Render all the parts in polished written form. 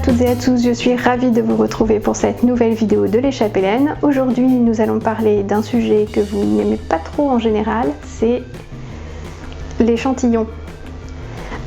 toutes et à tous, je suis ravie de vous retrouver pour cette nouvelle vidéo de l'échappée laine. Aujourd'hui, nous allons parler d'un sujet que vous n'aimez pas trop en général, c'est l'échantillon.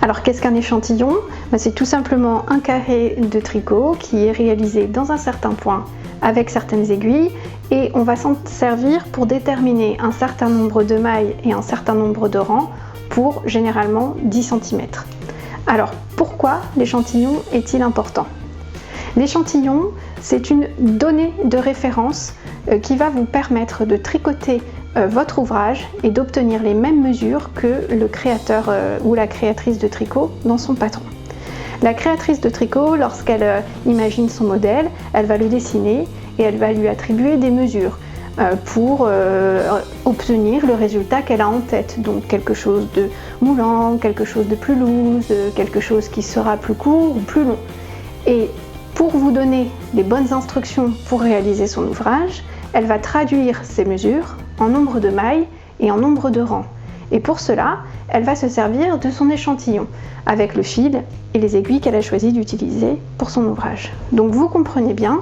Alors qu'est-ce qu'un échantillon? C'est tout simplement un carré de tricot qui est réalisé dans un certain point avec certaines aiguilles et on va s'en servir pour déterminer un certain nombre de mailles et un certain nombre de rangs pour généralement 10 cm. Alors pourquoi l'échantillon est-il important? L'échantillon, c'est une donnée de référence qui va vous permettre de tricoter votre ouvrage et d'obtenir les mêmes mesures que le créateur ou la créatrice de tricot dans son patron. La créatrice de tricot, lorsqu'elle imagine son modèle, elle va le dessiner et elle va lui attribuer des mesures pour obtenir le résultat qu'elle a en tête. Donc quelque chose de moulant, quelque chose de plus loose, quelque chose qui sera plus court ou plus long. Et pour vous donner les bonnes instructions pour réaliser son ouvrage, elle va traduire ces mesures en nombre de mailles et en nombre de rangs. Et pour cela, elle va se servir de son échantillon avec le fil et les aiguilles qu'elle a choisi d'utiliser pour son ouvrage. Donc vous comprenez bien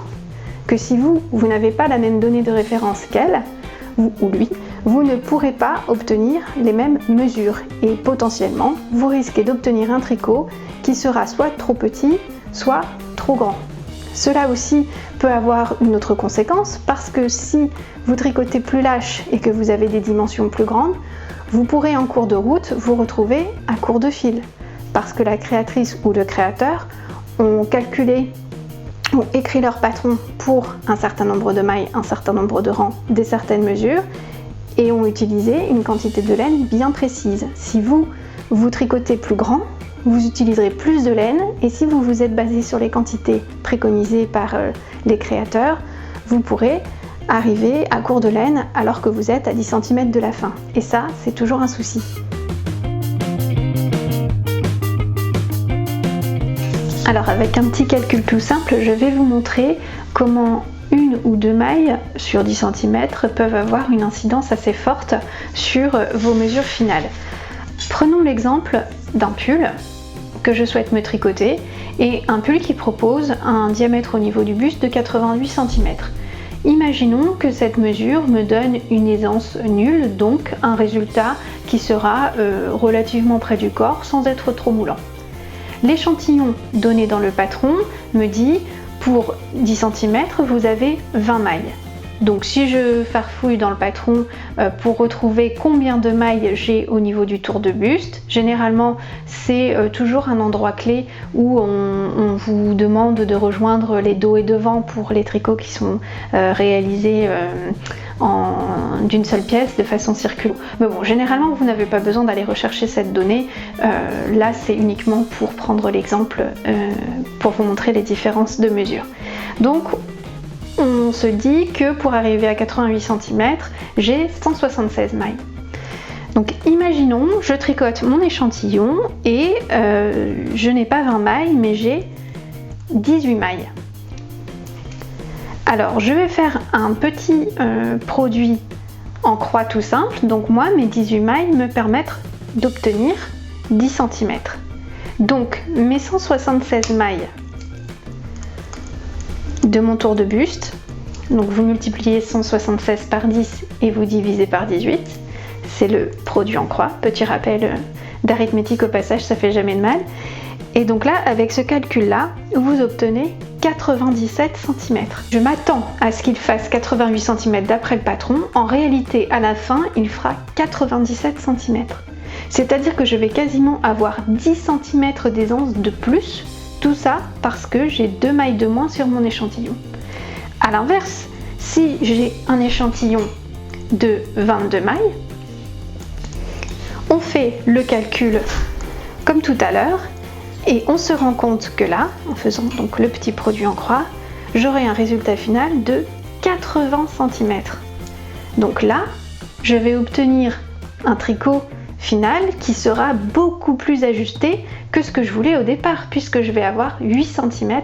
que si vous n'avez pas la même donnée de référence qu'elle, vous ou lui, vous ne pourrez pas obtenir les mêmes mesures et potentiellement, vous risquez d'obtenir un tricot qui sera soit trop petit, soit trop grand. Cela aussi peut avoir une autre conséquence parce que si vous tricotez plus lâche et que vous avez des dimensions plus grandes, vous pourrez en cours de route vous retrouver à court de fil parce que la créatrice ou le créateur ont calculé, ont écrit leur patron pour un certain nombre de mailles, un certain nombre de rangs, des certaines mesures et ont utilisé une quantité de laine bien précise. Si vous tricotez plus grand, vous utiliserez plus de laine et si vous vous êtes basé sur les quantités préconisées par les créateurs, vous pourrez arriver à court de laine alors que vous êtes à 10 cm de la fin. Et ça, c'est toujours un souci. Alors avec un petit calcul tout simple, je vais vous montrer comment une ou deux mailles sur 10 cm peuvent avoir une incidence assez forte sur vos mesures finales. Prenons l'exemple d'un pull que je souhaite me tricoter et un pull qui propose un diamètre au niveau du buste de 88 cm. Imaginons que cette mesure me donne une aisance nulle, donc un résultat qui sera relativement près du corps sans être trop moulant. L'échantillon donné dans le patron me dit pour 10 cm vous avez 20 mailles. Donc si je farfouille dans le patron pour retrouver combien de mailles j'ai au niveau du tour de buste, généralement c'est toujours un endroit clé où on vous demande de rejoindre les dos et devant pour les tricots qui sont réalisés d'une seule pièce de façon circulaire. Mais bon, généralement vous n'avez pas besoin d'aller rechercher cette donnée, là c'est uniquement pour prendre l'exemple pour vous montrer les différences de mesure. Donc on se dit que pour arriver à 88 cm, j'ai 176 mailles. Donc imaginons, je tricote mon échantillon et je n'ai pas 20 mailles, mais j'ai 18 mailles. Alors je vais faire un petit produit en croix tout simple. Donc moi, mes 18 mailles me permettent d'obtenir 10 cm. Donc mes 176 mailles de mon tour de buste, donc vous multipliez 176 par 10 et vous divisez par 18, c'est le produit en croix, petit rappel d'arithmétique au passage, ça fait jamais de mal. Et donc là, avec ce calcul là, vous obtenez 97 cm. Je m'attends à ce qu'il fasse 88 cm d'après le patron, en réalité à la fin il fera 97 cm. C'est-à-dire que je vais quasiment avoir 10 cm d'aisance de plus. Tout ça parce que j'ai 2 mailles de moins sur mon échantillon. A l'inverse, si j'ai un échantillon de 22 mailles, on fait le calcul comme tout à l'heure et on se rend compte que là, en faisant donc le petit produit en croix, j'aurai un résultat final de 80 cm. Donc là, je vais obtenir un tricot final qui sera beaucoup plus ajusté que ce que je voulais au départ puisque je vais avoir 8 cm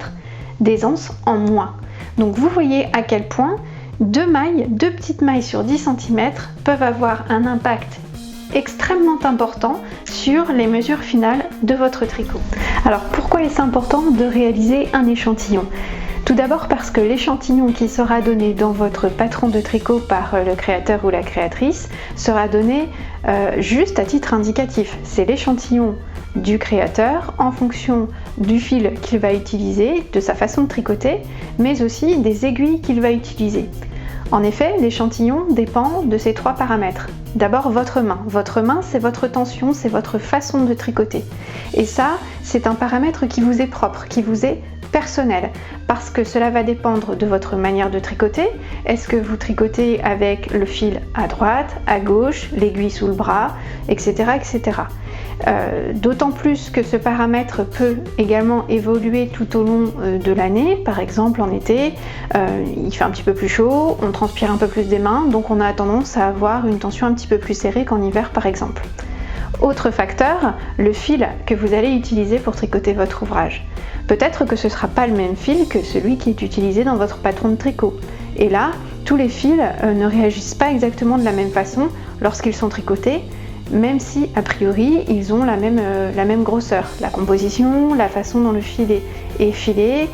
d'aisance en moins. Donc vous voyez à quel point deux petites mailles sur 10 cm peuvent avoir un impact extrêmement important sur les mesures finales de votre tricot. Alors pourquoi est-ce important de réaliser un échantillon ? Tout d'abord parce que l'échantillon qui sera donné dans votre patron de tricot par le créateur ou la créatrice sera donné juste à titre indicatif. C'est l'échantillon du créateur en fonction du fil qu'il va utiliser, de sa façon de tricoter, mais aussi des aiguilles qu'il va utiliser. En effet, l'échantillon dépend de ces 3 paramètres. D'abord votre main. Votre main, c'est votre tension, c'est votre façon de tricoter. Et ça, c'est un paramètre qui vous est propre, qui vous est personnel, parce que cela va dépendre de votre manière de tricoter. Est-ce que vous tricotez avec le fil à droite, à gauche, l'aiguille sous le bras, etc. etc. D'autant plus que ce paramètre peut également évoluer tout au long de l'année. Par exemple en été, il fait un petit peu plus chaud, on transpire un peu plus des mains, donc on a tendance à avoir une tension un petit peu plus serrée qu'en hiver par exemple. Autre facteur, le fil que vous allez utiliser pour tricoter votre ouvrage. Peut-être que ce ne sera pas le même fil que celui qui est utilisé dans votre patron de tricot. Et là, tous les fils ne réagissent pas exactement de la même façon lorsqu'ils sont tricotés, même si a priori ils ont la même grosseur. La composition, la façon dont le fil est filé,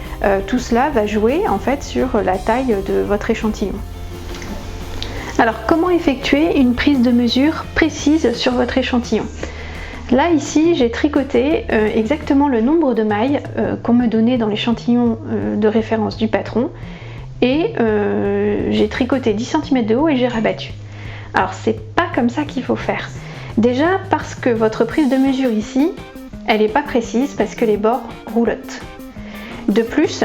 tout cela va jouer en fait sur la taille de votre échantillon. Alors comment effectuer une prise de mesure précise sur votre échantillon ? Là ici j'ai tricoté exactement le nombre de mailles qu'on me donnait dans l'échantillon de référence du patron et j'ai tricoté 10 cm de haut et j'ai rabattu. Alors c'est pas comme ça qu'il faut faire. Déjà parce que votre prise de mesure ici, elle n'est pas précise parce que les bords roulotent. De plus,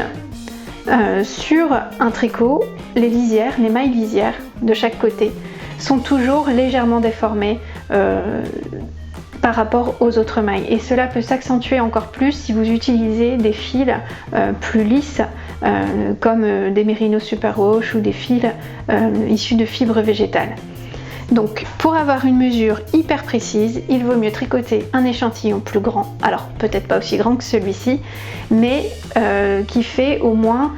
sur un tricot, les lisières, les mailles lisières de chaque côté sont toujours légèrement déformées par rapport aux autres mailles. Et cela peut s'accentuer encore plus si vous utilisez des fils plus lisses comme des mérinos superwash ou des fils issus de fibres végétales. Donc pour avoir une mesure hyper précise, il vaut mieux tricoter un échantillon plus grand, alors peut-être pas aussi grand que celui-ci, mais qui fait au moins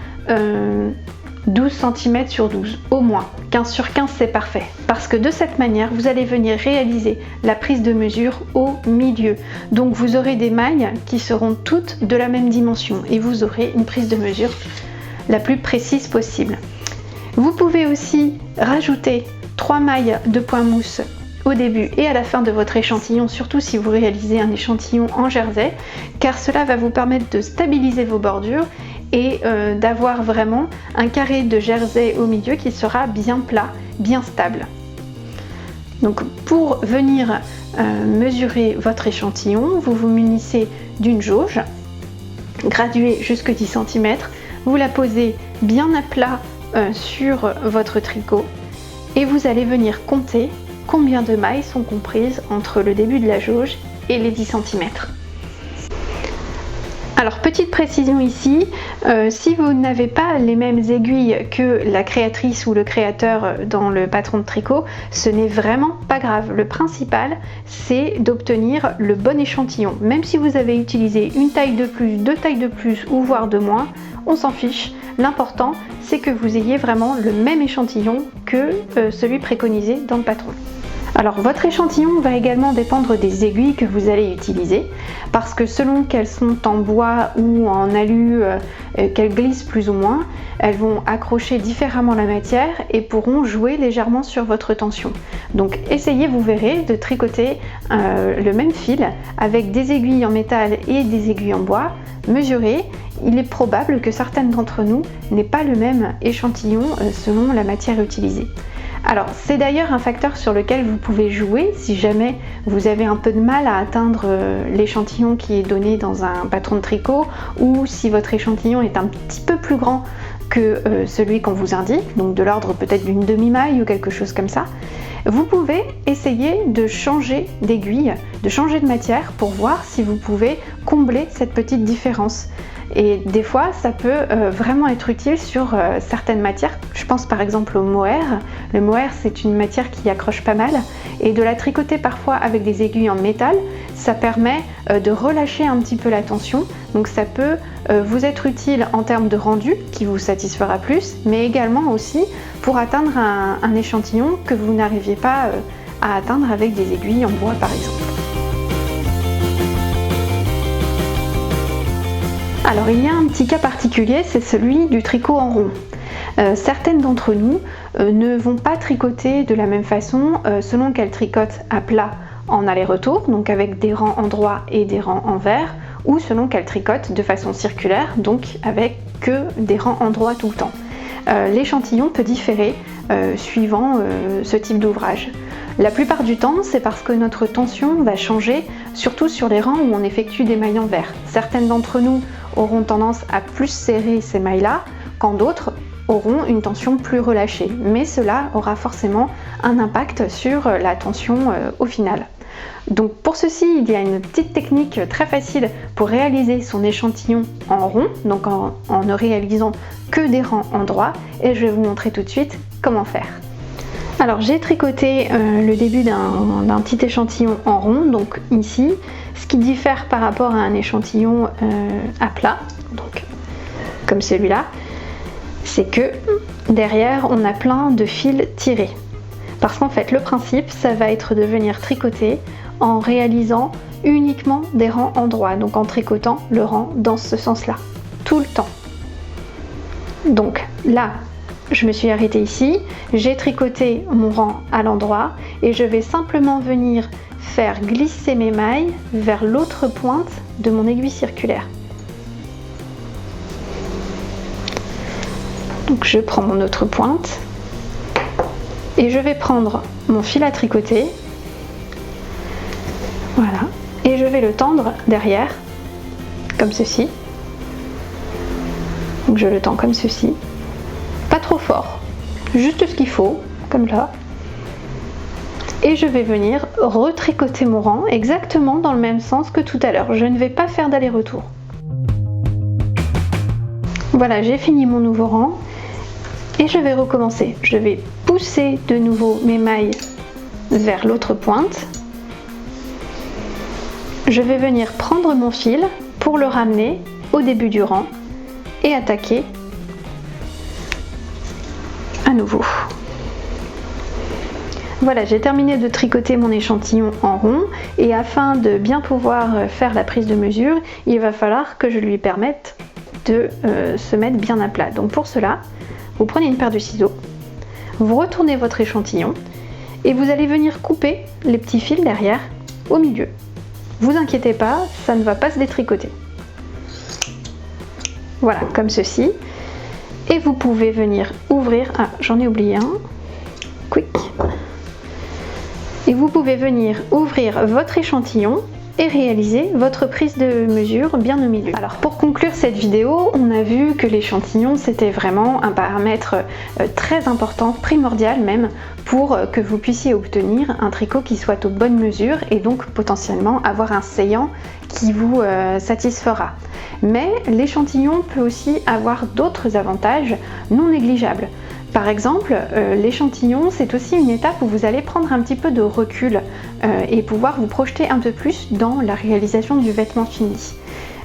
12 cm sur 12, au moins. 15 sur 15 c'est parfait, parce que de cette manière vous allez venir réaliser la prise de mesure au milieu. Donc vous aurez des mailles qui seront toutes de la même dimension et vous aurez une prise de mesure la plus précise possible. Vous pouvez aussi rajouter 3 mailles de point mousse au début et à la fin de votre échantillon, surtout si vous réalisez un échantillon en jersey, car cela va vous permettre de stabiliser vos bordures et d'avoir vraiment un carré de jersey au milieu qui sera bien plat, bien stable. Donc pour venir mesurer votre échantillon, vous vous munissez d'une jauge graduée jusqu'à 10 cm, vous la posez bien à plat sur votre tricot et vous allez venir compter combien de mailles sont comprises entre le début de la jauge et les 10 cm. Alors petite précision ici, si vous n'avez pas les mêmes aiguilles que la créatrice ou le créateur dans le patron de tricot, ce n'est vraiment pas grave. Le principal, c'est d'obtenir le bon échantillon. Même si vous avez utilisé une taille de plus, 2 tailles de plus ou voire de moins, on s'en fiche. L'important, c'est que vous ayez vraiment le même échantillon que celui préconisé dans le patron. Alors votre échantillon va également dépendre des aiguilles que vous allez utiliser, parce que selon qu'elles sont en bois ou en alu, qu'elles glissent plus ou moins, elles vont accrocher différemment la matière et pourront jouer légèrement sur votre tension. Donc essayez, vous verrez, de tricoter le même fil avec des aiguilles en métal et des aiguilles en bois, mesurez. Il est probable que certaines d'entre nous n'aient pas le même échantillon selon la matière utilisée. Alors c'est d'ailleurs un facteur sur lequel vous pouvez jouer si jamais vous avez un peu de mal à atteindre l'échantillon qui est donné dans un patron de tricot, ou si votre échantillon est un petit peu plus grand que celui qu'on vous indique, donc de l'ordre peut-être d'une demi-maille ou quelque chose comme ça. Vous pouvez essayer de changer d'aiguille, de changer de matière pour voir si vous pouvez combler cette petite différence. Et des fois, ça peut vraiment être utile sur certaines matières. Je pense par exemple au mohair. Le mohair, c'est une matière qui accroche pas mal. Et de la tricoter parfois avec des aiguilles en métal, ça permet de relâcher un petit peu la tension. Donc ça peut vous être utile en termes de rendu, qui vous satisfera plus, mais également aussi pour atteindre un échantillon que vous n'arriviez pas à atteindre avec des aiguilles en bois par exemple. Alors il y a un petit cas particulier, c'est celui du tricot en rond. Certaines d'entre nous ne vont pas tricoter de la même façon selon qu'elles tricotent à plat en aller-retour, donc avec des rangs en droit et des rangs en vert, ou selon qu'elles tricotent de façon circulaire, donc avec que des rangs en droit tout le temps. L'échantillon peut différer suivant ce type d'ouvrage. La plupart du temps, c'est parce que notre tension va changer, surtout sur les rangs où on effectue des mailles en vert. Certaines d'entre nous auront tendance à plus serrer ces mailles-là, quand d'autres auront une tension plus relâchée. Mais cela aura forcément un impact sur la tension au final. Donc pour ceci, il y a une petite technique très facile pour réaliser son échantillon en rond, donc en ne réalisant que des rangs en droit, et je vais vous montrer tout de suite comment faire. Alors j'ai tricoté le début d'un petit échantillon en rond, donc ici, ce qui diffère par rapport à un échantillon à plat, donc comme celui-là, c'est que derrière on a plein de fils tirés. Parce qu'en fait le principe, ça va être de venir tricoter en réalisant uniquement des rangs en droit, donc en tricotant le rang dans ce sens-là, tout le temps. Donc là, je me suis arrêtée ici, j'ai tricoté mon rang à l'endroit et je vais simplement venir faire glisser mes mailles vers l'autre pointe de mon aiguille circulaire. Donc je prends mon autre pointe et je vais prendre mon fil à tricoter, voilà, et je vais le tendre derrière, comme ceci. Donc je le tends comme ceci. Pas trop fort, juste ce qu'il faut, comme là. Et je vais venir retricoter mon rang exactement dans le même sens que tout à l'heure. Je ne vais pas faire d'aller-retour. Voilà, j'ai fini mon nouveau rang et je vais recommencer. Je vais pousser de nouveau mes mailles vers l'autre pointe. Je vais venir prendre mon fil pour le ramener au début du rang et attaquer à nouveau. Voilà, j'ai terminé de tricoter mon échantillon en rond et afin de bien pouvoir faire la prise de mesure, il va falloir que je lui permette de se mettre bien à plat. Donc pour cela, vous prenez une paire de ciseaux, vous retournez votre échantillon et vous allez venir couper les petits fils derrière au milieu. Vous inquiétez pas, ça ne va pas se détricoter. Voilà, comme ceci. Et vous pouvez venir ouvrir, ah j'en ai oublié un, quick. Et vous pouvez venir ouvrir votre échantillon et réaliser votre prise de mesure bien au milieu. Alors pour conclure cette vidéo, on a vu que l'échantillon c'était vraiment un paramètre très important, primordial même, pour que vous puissiez obtenir un tricot qui soit aux bonnes mesures et donc potentiellement avoir un saillant qui vous satisfera. Mais l'échantillon peut aussi avoir d'autres avantages non négligeables. Par exemple, l'échantillon, c'est aussi une étape où vous allez prendre un petit peu de recul et pouvoir vous projeter un peu plus dans la réalisation du vêtement fini.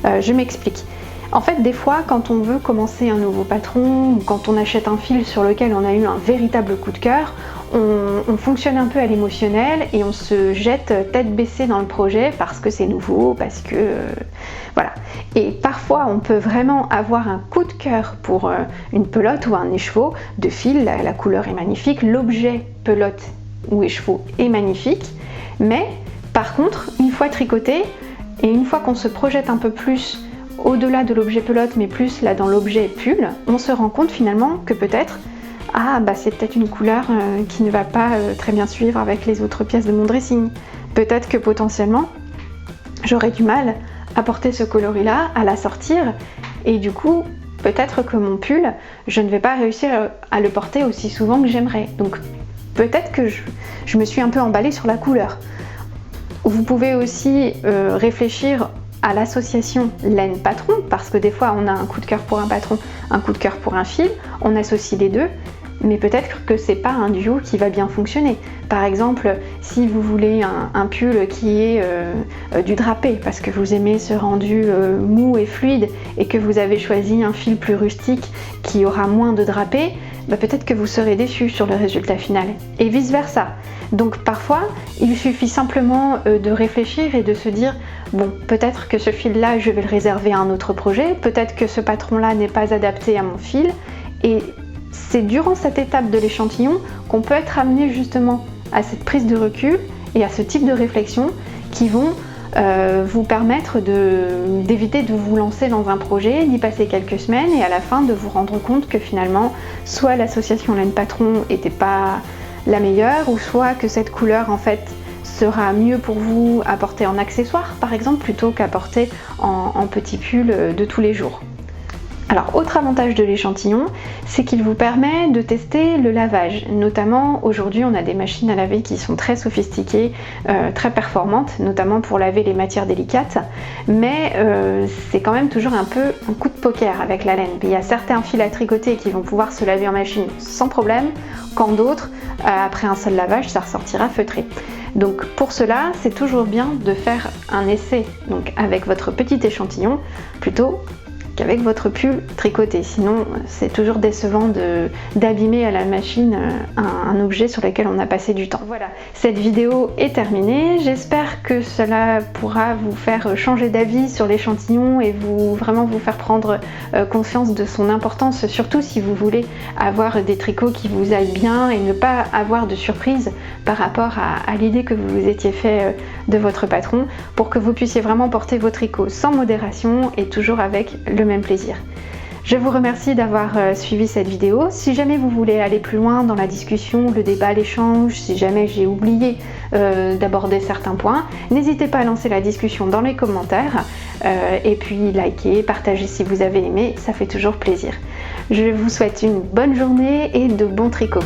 Je m'explique. En fait, des fois, quand on veut commencer un nouveau patron ou quand on achète un fil sur lequel on a eu un véritable coup de cœur, on fonctionne un peu à l'émotionnel et on se jette tête baissée dans le projet parce que c'est nouveau, parce que voilà. Et parfois, on peut vraiment avoir un coup de cœur pour une pelote ou un écheveau de fil, la couleur est magnifique, l'objet pelote ou écheveau est magnifique, mais par contre, une fois tricoté et une fois qu'on se projette un peu plus au-delà de l'objet pelote, mais plus là dans l'objet pull, on se rend compte finalement que peut-être c'est peut-être une couleur qui ne va pas très bien suivre avec les autres pièces de mon dressing. Peut-être que potentiellement j'aurais du mal à porter ce coloris-là, à la sortir, et du coup peut-être que mon pull, je ne vais pas réussir à le porter aussi souvent que j'aimerais. Donc peut-être que je me suis un peu emballée sur la couleur. Vous pouvez aussi réfléchir à l'association laine-patron, parce que des fois on a un coup de cœur pour un patron, un coup de cœur pour un fil, on associe les deux, mais peut-être que c'est pas un duo qui va bien fonctionner. Par exemple, si vous voulez un pull qui est du drapé, parce que vous aimez ce rendu mou et fluide, et que vous avez choisi un fil plus rustique qui aura moins de drapé, peut-être que vous serez déçu sur le résultat final, et vice versa. Donc parfois, il suffit simplement de réfléchir et de se dire bon, peut-être que ce fil-là, je vais le réserver à un autre projet, peut-être que ce patron-là n'est pas adapté à mon fil, et c'est durant cette étape de l'échantillon qu'on peut être amené justement à cette prise de recul et à ce type de réflexion qui vont vous permettre d'éviter de vous lancer dans un projet, d'y passer quelques semaines et à la fin de vous rendre compte que finalement, soit l'association laine patron n'était pas la meilleure, ou soit que cette couleur en fait sera mieux pour vous à porter en accessoire par exemple plutôt qu'à porter en petit pull de tous les jours. Alors, autre avantage de l'échantillon, c'est qu'il vous permet de tester le lavage. Notamment, aujourd'hui, on a des machines à laver qui sont très sophistiquées, très performantes, notamment pour laver les matières délicates. Mais c'est quand même toujours un peu un coup de poker avec la laine. Il y a certains fils à tricoter qui vont pouvoir se laver en machine sans problème, quand d'autres, après un seul lavage, ça ressortira feutré. Donc pour cela, c'est toujours bien de faire un essai donc avec votre petit échantillon plutôt qu'avec votre pull tricoté. Sinon, c'est toujours décevant d'abîmer à la machine un objet sur lequel on a passé du temps. Voilà, cette vidéo est terminée. J'espère que cela pourra vous faire changer d'avis sur l'échantillon et vraiment vous faire prendre conscience de son importance, surtout si vous voulez avoir des tricots qui vous aillent bien et ne pas avoir de surprise par rapport à l'idée que vous vous étiez fait de votre patron, pour que vous puissiez vraiment porter vos tricots sans modération et toujours avec le même plaisir. Je vous remercie d'avoir suivi cette vidéo. Si jamais vous voulez aller plus loin dans la discussion, le débat, l'échange, si jamais j'ai oublié d'aborder certains points, n'hésitez pas à lancer la discussion dans les commentaires et puis likez, partagez si vous avez aimé, ça fait toujours plaisir. Je vous souhaite une bonne journée et de bons tricots.